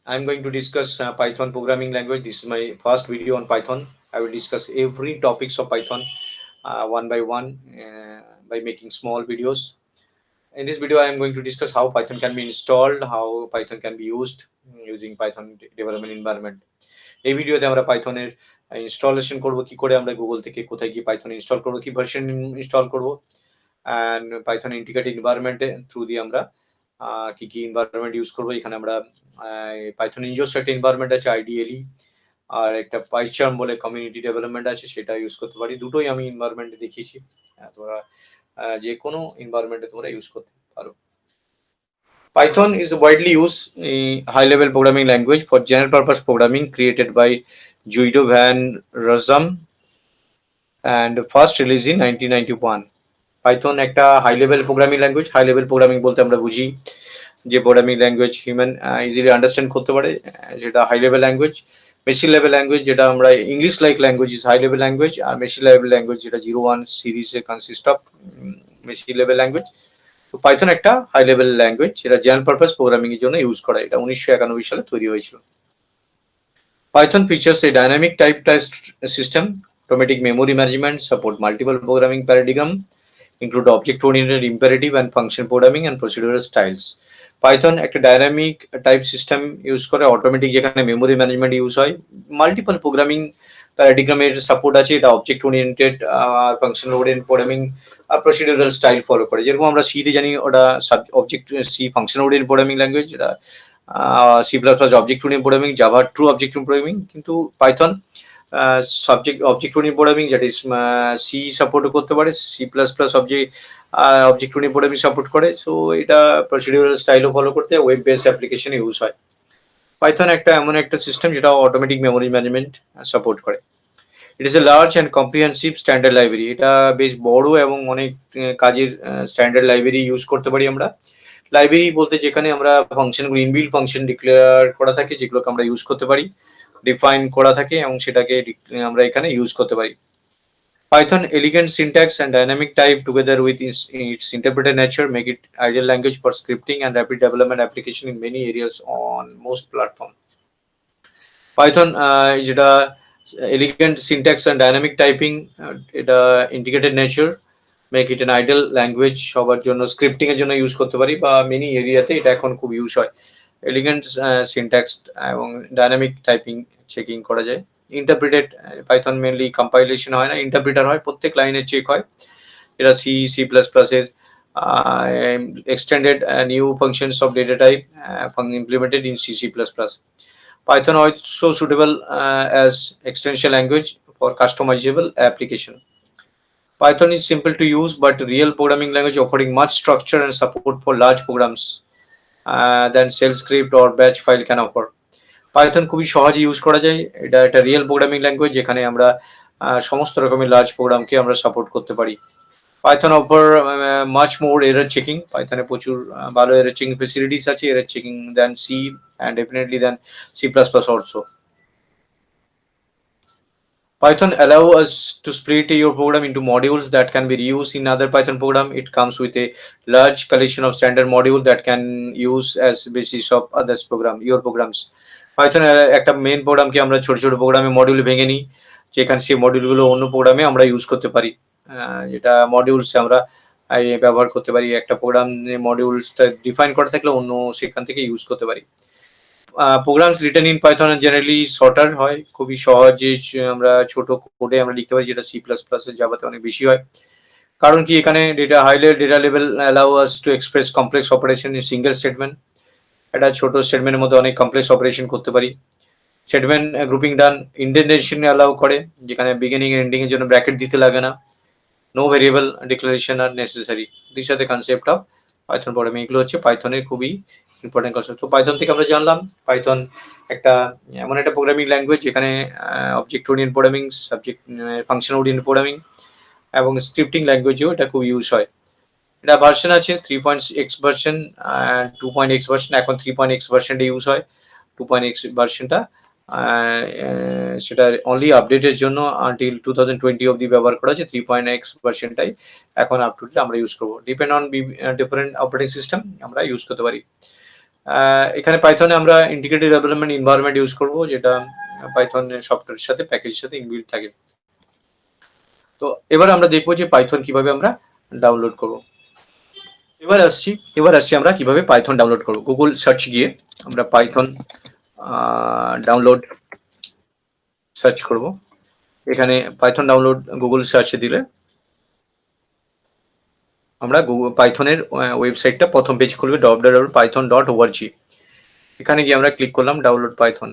I'm going to discuss Python programming language. This is my first video on Python. I will discuss every topics of Python one by one by making small videos. In this video, I am going to discuss how Python can be installed, how Python can be used using Python development environment. এই ভিডিওতে আমরা পাইথনের installation করব, কি করে আমরা Google থেকে কোথায় গিয়ে পাইথন ইনস্টল করব, কি ভার্সন ইনস্টল করব, অ্যান্ড পাইথন ইন্টিগ্রেটেড এনভায়রনমেন্টে থ্রু দিয়ে আমরা কি কি এনভায়রনমেন্ট ইউজ করব। এখানে আমরা পাইথন নিজস্ব একটা এনভায়রনমেন্ট আছে আইডিএলি, আর একটা পাইচার্ম বলে কমিউনিটি ডেভেলপমেন্ট আছে, সেটা ইউজ করতে পারি। দুটোই আমি এনভায়রনমেন্টে দেখিয়েছি, তোমরা যে কোনো এনভায়রনমেন্টে তোমরা ইউজ করতে পারো। Python is a widely used high-level programming language for general-purpose programming created by Guido van Rossum and first released in 1991. Python একটা high-level programming language. High-level programming বলতে আমরা বুঝি যে programming language human easily understand করতে পারে, যেটা high level language. Machine level language যেটা আমরা English like language is high level language, আর মেশিন লেভেল ল্যাঙ্গুয়েজ যেটা 01 সিরিজে consist of machine level language. তো পাইথন একটা হাই লেভেল ল্যাঙ্গুয়েজ যেটা জেনারেল পারপাস প্রোগ্রামিং এর জন্য ইউজ করা। এটা 1991 সালে তৈরি হয়েছিল। Python features a dynamic type test system, automatic memory management, support multiple programming paradigm, include object-oriented imperative and function programming and procedural styles. Python একটা dynamic type system use করে, automatic যেখানে মেমোরি ম্যানেজমেন্ট ইউজ হয়, multiple programming প্যারাডিগ্রামের support আছে, এটা object oriented আর function oriented programming আর procedural style follow করে। যেরকম আমরা সিতে জানি ওটা object C function oriented programming language, যেটা C plus plus object oriented programming, Java true object oriented programming. কিন্তু Python subject object oriented programming, যেটা সি সাপোর্ট করতে পারে, C plus plus object oriented programming support করে। So এটা procedural স্টাইলও follow করতে web based অ্যাপ্লিকেশনে use হয়। Python একটা এমন একটা সিস্টেম যেটা অটোমেটিক মেমোরি ম্যানেজমেন্ট সাপোর্ট করে। It is a large and comprehensive standard library. এটা বেশ বড় এবং অনেক কাজের স্ট্যান্ডার্ড লাইব্রেরি ইউজ করতে পারি আমরা। লাইব্রেরি বলতে যেখানে আমরা ফাংশনগুলো ইনবিল্ট ফাংশন ডিক্লেয়ার করা থাকে, যেগুলোকে আমরা ইউজ করতে পারি, ডিফাইন করা থাকে, এবং সেটাকে আমরা এখানে ইউজ করতে পারি। Python elegant syntax and dynamic type together with its interpreted nature make it ideal language for scripting and rapid development application in many areas on most platforms. Python যেটা elegant syntax and dynamic typing, এটা integrated nature make it an ideal language সবার জন্য, scripting এর জন্য use করতে পারি, বা many এরিয়াতে এটা এখন খুব ইউজ হয়। এলিগেন্ট সিনট্যাক্স এবং ডাইনামিক টাইপিং চেকিং করা যায়। ইন্টারপ্রিটেড, পাইথন মেনলি কম্পাইলেশন হয় না, ইন্টারপ্রিটার হয়, প্রত্যেক লাইনে চেক হয়। এটা সি প্লাস প্লাস এর extended new functions of data type implemented in C plus plus. Python also suitable as extension language for customizable application. Python is simple to use but real programming language, offering much structure and support for large programs than shell script or batch file can offer. Python খুবই সহজে use করা যায়। এটা একটা real programming language যেখানে আমরা সমস্ত রকমের লার্জ প্রোগ্রামকে আমরা সাপোর্ট করতে পারি। Python offer much more error checking. Python প্রচুর ভালো error checking facilities আছে, error checking than C and definitely than C++ also. Python allow us to split your program into modules that can be reused in other Python program. It comes with a large collection of standard modules that can use as basis of others program, your programs. Python একটা main প্রোগ্রামকে আমরা ছোট ছোট প্রোগ্রামে module ভেঙে নিই, যেখানে সেই মডিউলগুলো অন্য প্রোগ্রামে আমরা ইউজ করতে পারি। যেটা মডিউলস আমরা ব্যবহার করতে পারি। একটা প্রোগ্রাম মডিউলসটা ডিফাইন করা থাকলে অন্য সেখান থেকে ইউজ করতে পারি। Programs written in Python generally shorter হয়, খুবই সহজে আমরা ছোট কোডে আমরা লিখতে পারি, যেটা সি প্লাস প্লাস এর জাভাতে অনেক বেশি হয়। কারণ কি, এখানে data data level allow us to express complex operation in single statement. একটা ছোট স্টেটমেন্টের মধ্যে অনেক কমপ্লেক্স অপারেশন করতে পারি। স্টেটমেন্ট গ্রুপিং ডান, ইন্ডেন্টেশন অ্যালাউ করে, যেখানে বিগিনিং এন্ড এন্ডিং এর জন্য ব্র্যাকেট দিতে লাগে না। No variable declaration are necessary. This are the concept of Python programming. এগুলো হচ্ছে পাইথনের খুবই ইম্পর্টেন্ট কনসেপ্ট। তো পাইথন থেকে আমরা জানলাম পাইথন একটা এমন একটা প্রোগ্রামিং ল্যাঙ্গুয়েজ যেখানে object oriented programming, subject function oriented programming এবং স্ক্রিপ্টিং ল্যাঙ্গুয়েজেও এটা খুব ইউজ হয়। এটা ভার্সন আছে 3.x ভার্সন, 2.x ভার্সন। এখন 3.x ভার্সনটা ইউজ হয়। 2.x ভার্সনটা সেটা অনলি আপডেটের জন্য আনটিল 2020 অবধি ব্যবহার করা হচ্ছে। 3.x ভার্সনটাই এখন আপ টু ডেট আমরা ইউজ করবো। Depend on different operating system আমরা ইউজ করতে পারি। এখানে পাইথনে আমরা ইন্টিগ্রেটেড ডেভেলপমেন্ট এনভায়রনমেন্ট ইউজ করব, যেটা পাইথন সফটওয়্যারের সাথে প্যাকেজের সাথে ইনবিল্ট থাকে। তো এবার আমরা দেখবো যে পাইথন কিভাবে আমরা ডাউনলোড করব। এবার আসছি আমরা কিভাবে পাইথন ডাউনলোড করব। গুগল সার্চ গিয়ে আমরা পাইথন ডাউনলোড সার্চ করব। এখানে পাইথন ডাউনলোড গুগল সার্চে দিলে আমরা পাইথনের ওয়েবসাইটটা প্রথম পেজ খুলবে, www.python.org। এখানে গিয়ে আমরা ক্লিক করলাম ডাউনলোড পাইথন।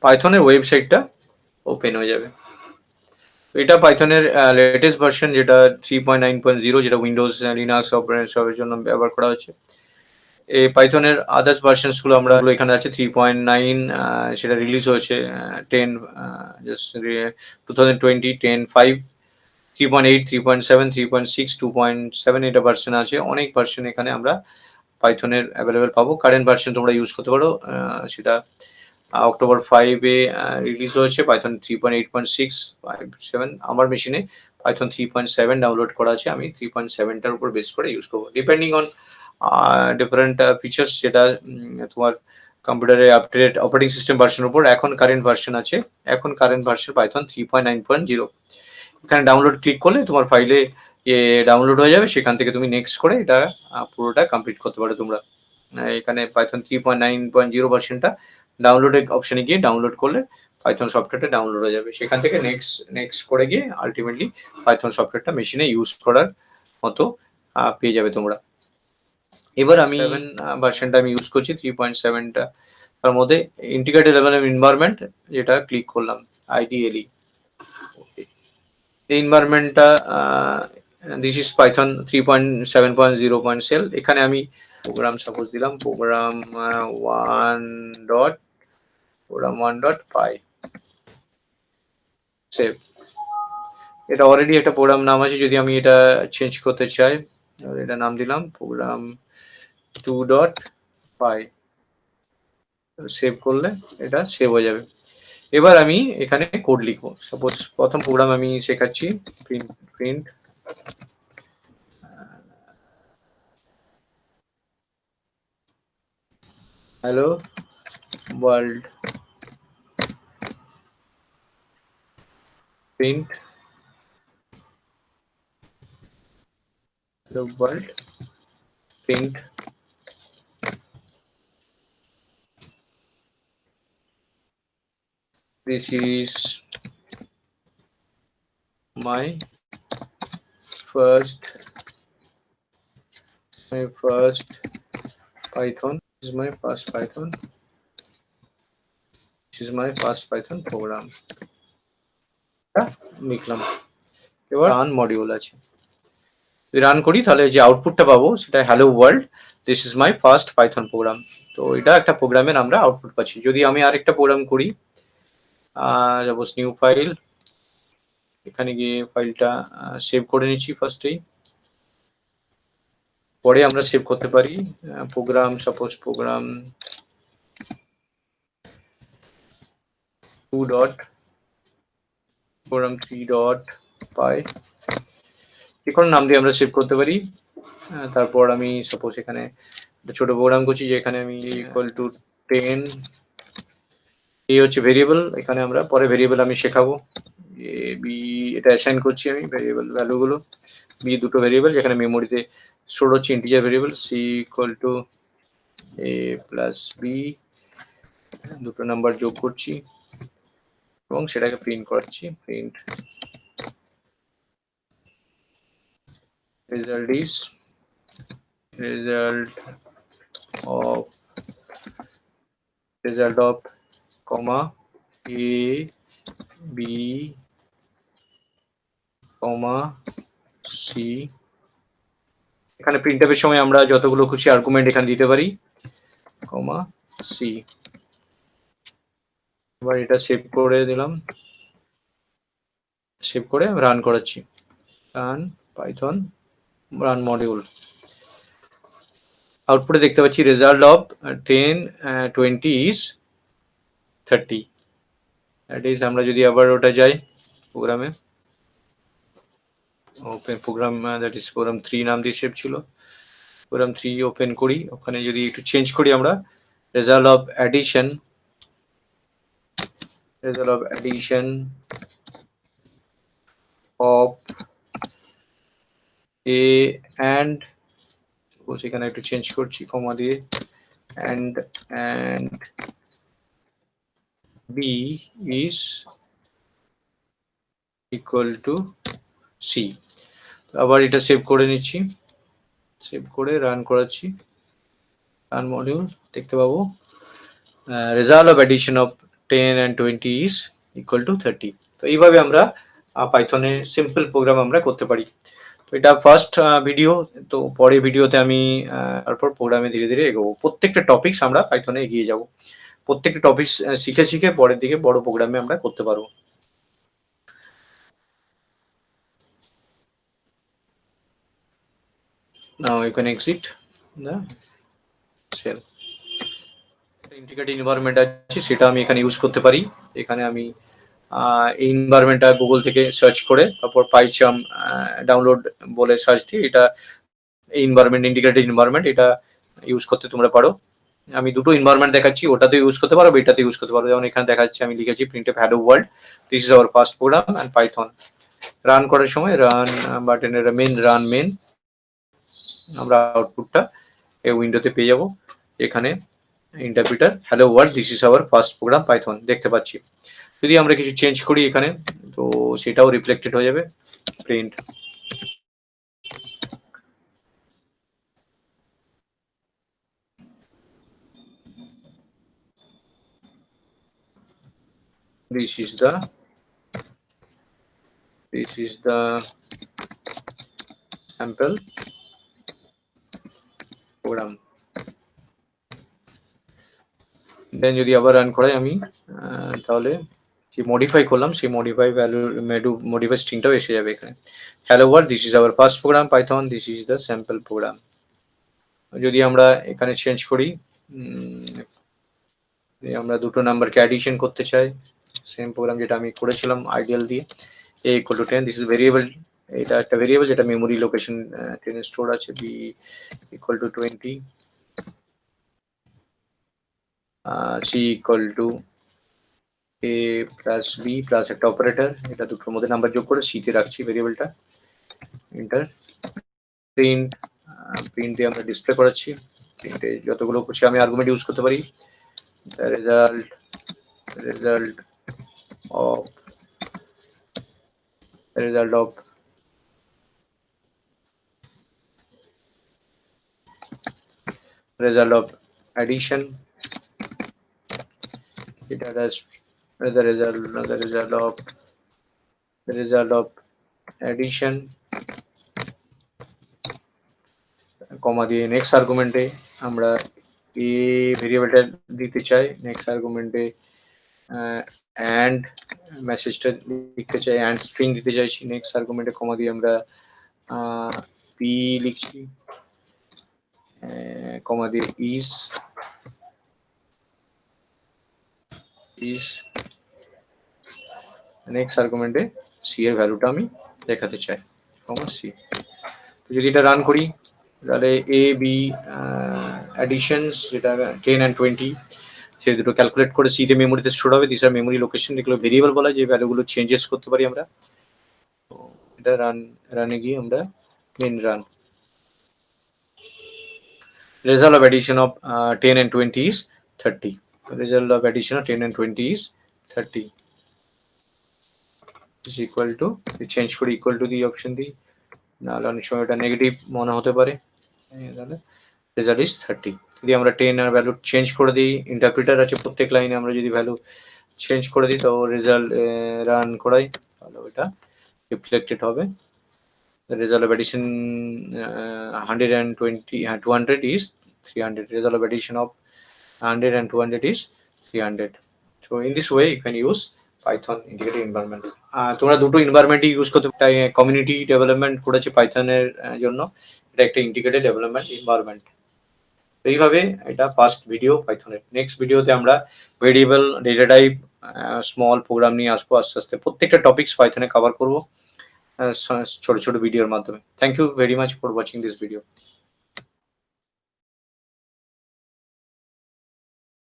পাইথনের ওয়েবসাইটটা ওপেন হয়ে যাবে। এটা পাইথনের লেটেস্ট ভার্সন, যেটা 3.9.0, যেটা উইন্ডোজ লিনাক্স অপারেটিং সিস্টেমের জন্য ব্যবহার করা হচ্ছে। এই পাইথনের আদার্স ভার্সনস গুলো আমরা এখানে আছে 3.9, সেটা রিলিজ হয়েছে 10 জাস্ট 2020 10/5, 3.8, 3.7, 3.6, 2.7 এটা ভার্সন আছে। অনেক ভার্সন এখানে আমরা পাইথনের অ্যাভেলেবেল পাবো। কারেন্ট ভার্সন তোমরা ইউজ করতে পারো, সেটা অক্টোবর 5-এ রিলিজ হয়েছে পাইথন 3.8.657। আমার মেশিনে পাইথন 3.7 ডাউনলোড করা আছে, আমি 3.7টার উপর বেস করে ইউজ করবো, ডিপেন্ডিং অন ডিফারেন্ট ফিচার্স, যেটা তোমার কম্পিউটারে আপডেট অপারেটিং সিস্টেম ভার্সনের উপর। এখন কারেন্ট ভার্সন আছে, এখন কারেন্ট ভার্সন পাইথন 3.9.0। এখানে ডাউনলোড ক্লিক করলে তোমার ফাইলে ডাউনলোড হয়ে যাবে, সেখান থেকে তুমি নেক্সট করে এটা পুরোটা কমপ্লিট করতে পারো তোমরা। এখানে পাইথন 3.9.0 ভার্সনটা ডাউনলোডের অপশনে গিয়ে ডাউনলোড করলে পাইথন সফটওয়্যারটা ডাউনলোড হয়ে যাবে, সেখান থেকে নেক্সট করে গিয়ে আলটিমেটলি পাইথন সফটওয়্যারটা মেশিনে ইউজ করার মতো পেয়ে যাবে তোমরা। এবার আমি ভার্সনটা আমি ইউজ করছি 3.7টা, তার মধ্যে ইন্টিগ্রেটেড ডেভেলপমেন্ট এনভায়রনমেন্ট, যেটা ক্লিক করলাম আইডিএলি। এই এনভায়রনমেন্টটা দিস ইজ পাইথন 3.7.0.cell। এখানে আমি প্রোগ্রাম সাপোজ দিলাম প্রোগ্রাম 1.py সেভ। এটা অলরেডি একটা প্রোগ্রাম নাম আছে, যদি আমি এটা চেঞ্জ করতে চাই এটা নাম দিলাম প্রোগ্রাম 2.py, সেভ করলে এটা সেভ হয়ে যাবে। এবার আমি এখানে কোড লিখবো। সাপোজ প্রথম প্রোগ্রাম আমি শেখাচ্ছি, print hello world, print hello world, print this is my first Python, this is my first Python, this is my first Python program। লিখলাম। এবার রান মডিউল আছে, রান করি তাহলে যে আউটপুটটা পাবো সেটা hello world, this is my first Python programme. তো এটা একটা প্রোগ্রামের আমরা আউটপুট পাচ্ছি। যদি আমি আরেকটা প্রোগ্রাম করি, সাপোজ নিউ ফাইল, এখানে গিয়ে ফাইলটা সেভ করে নিচ্ছি ফার্স্টেই, পরে আমরা সেভ করতে পারি প্রোগ্রাম, সাপোজ প্রোগ্রাম 3.py, যে কোনো নাম দিয়ে আমরা সেভ করতে পারি। তারপর আমি সাপোজ এখানে ছোট প্রোগ্রাম করছি, যেখানে আমি ইকুয়াল টু 10, এই হচ্ছে ভেরিয়েবল। এখানে আমরা পরে ভেরিয়েবল আমি শেখাবো, এ বি এটা অ্যাসাইন করছি আমি ভেরিয়েবল ভ্যালুগুলো, বি দুটো ভেরিয়েবল যেখানে মেমোরিতে স্টোর হচ্ছে integer variable, c equal to a plus b, দুটো নাম্বার যোগ করছি এবং সেটাকে প্রিন্ট করাচ্ছি। Print result is result of comma a b comma c। এখানে প্রিন্টআপের সময় আমরা যতগুলো খুশি আর্গুমেন্ট এখানে দিতে পারি, কমা সি। এবার এটা সেভ করে দিলাম, সেভ করে রান করাচ্ছি, রান পাইথন রান মডিউল। আউটপুটে দেখতে পাচ্ছি result of 10 20 is 30। That is, আমরা যদি আবার ওটা যাই প্রোগ্রামে, open program, that is program 3 নাম দিয়ে সেভ ছিল। প্রোগ্রাম 3 ওপেন করি, ওখানে যদি একটু চেঞ্জ করি আমরা, result of addition of a and সেখানে একটু চেঞ্জ করছি কমা দিয়ে, and b is equal to c। আবার এটা সেভ করে নিচ্ছি, সেভ করে রান করাচ্ছি, রান মডিউল দেখতে পাবো result of addition of 10 and 20 is equal to 30। তো এইভাবে আমরা পাইথনে সিম্পল প্রোগ্রাম আমরা করতে পারি। তো এটা ফার্স্ট ভিডিও, তো পরে ভিডিওতে আমি তারপর প্রোগ্রামে ধীরে ধীরে এগোবো। প্রত্যেকটা টপিকস আমরা পাইথনে এগিয়ে যাব, প্রত্যেকটা টপিকস শিখে শিখে পরের দিকে বড় প্রোগ্রামে আমরা করতে পারবো। Now you can exit the shell। Integrated environment আছে, সেটা আমি এখানে ইউজ করতে পারি। এখানে আমি এই এনভায়রনমেন্টটা গুগল থেকে সার্চ করে তারপর পাইচাম ডাউনলোড বলে সার্চ দিয়ে এটা এই এনভায়রনমেন্ট, ইন্টিগ্রেটেড এনভায়রনমেন্ট, এটা ইউজ করতে তোমরা পারো। আমি দুটো এনভায়রনমেন্ট দেখাচ্ছি, ওটাতে ইউজ করতে পারো, এটাতে ইউজ করতে পারো। যেমন এখানে দেখাচ্ছি, আমি লিখেছি printf hello world, this is our first program and Python. Run করার সময় রান বাটনের মেন আমরা আউটপুটটা এই উইন্ডোতে পেয়ে যাব। এখানে interpreter hello world, this is our first program Python দেখতে পাচ্ছি। যদি আমরা কিছু চেঞ্জ করি এখানে, তো সেটাও রিফ্লেক্টেড হয়ে যাবে। Print this is the sample program। দেন যদি আবার রান করাই আমি, তাহলে যে মডিফাই করলাম সেই মডিফাই ভ্যালু মডিফাই স্ট্রিংটাও এসে যাবে এখানে। Hello world, this is our first program Python, this is the sample program. যদি আমরা এখানে চেঞ্জ করি, আমরা দুটো নাম্বারকে অ্যাডিশন করতে চাই, সেম প্রোগ্রাম যেটা আমি করেছিলাম আইডিয়াল দিয়ে, a equal to 10, this is variable, এটা একটা ভেরিয়েবল যেটা মেমোরি লোকেশন 10 স্টোর আছে। b equal to 20, c equal to a plus b plus একটা অপারেটর, এটা দুটোর মধ্যে নাম্বার যোগ করে c তে রাখছি ভেরিয়েবলটা। এন্টার। প্রিন্ট দিয়ে আমরা ডিসপ্লে করাচ্ছি। প্রিন্টে যতগুলো করছি আমি আর্গুমেন্ট ইউজ করতে পারি। the result of addition, এটা the result of addition, কমা দিয়ে নেক্সট আর্গুমেন্টে আমরা a ভেরিয়েবলটা দিতে চাই, নেক্সট আর্গুমেন্টে and মেসেজটা লিখতে চাই, and স্ট্রিং দিতে চাইছি, নেক্সট আর্গুমেন্টে কমা দিয়ে আমরা p লিখছি, কমা দিয়ে is নেক্সট আর্গুমেন্টে c এর ভ্যালুটা আমি দেখাতে চাই, কমা c। তো যদি এটা রান করি তাহলে a b অ্যাডিশনস যেটা 10 and 20 সেই দুটো ক্যালকুলেট করে c তে মেমোরিতে স্টোর হবে। দিস আর মেমোরি লোকেশন, যেগুলো ভেরিয়েবল বলা, যে ভ্যালুগুলো চেঞ্জেস করতে পারি আমরা। তো এটা রানে গিয়ে আমরা main run, result of addition of 10 and 20 is 30। result of addition of 10 and 20 is 30 is equal to, change করে ইকুয়াল টু দিয়ে অপশন দিই, নাহলে অনেক সময় এটা নেগেটিভ মনে হতে পারে। তাহলে রেজাল্ট ইজ 30। যদি আমরা 10 আর ভ্যালু চেঞ্জ করে দিই, ইন্টারপ্রিটার আছে প্রত্যেক লাইনে, আমরা যদি ভ্যালু চেঞ্জ করে দিই তো রেজাল্ট রান করাই, তাহলে ওইটা রিফ্লেক্টেড হবে। The result of addition 200 is 300. Result of addition of 100 and 200 is 300. So in this way you can use Python integrated environment. তোমরা দুটো এনভায়রনমেন্টই ইউজ করতে পারো। কমিউনিটি ডেভেলপমেন্ট করেছে পাইথনের জন্য, এটা একটা ইন্টিগ্রেটেড ডেভেলপমেন্ট এনভায়রনমেন্ট। তো এইভাবে এটা ফার্স্ট ভিডিও পাইথনের। নেক্সট ভিডিওতে আমরা variable, data type, small program নিয়ে আসবো আস্তে আস্তে। প্রত্যেকটা টপিকস পাইথনে কভার করবো। ছোট ছোট ভিডিওর মাধ্যমে। Thank you very much for watching this video.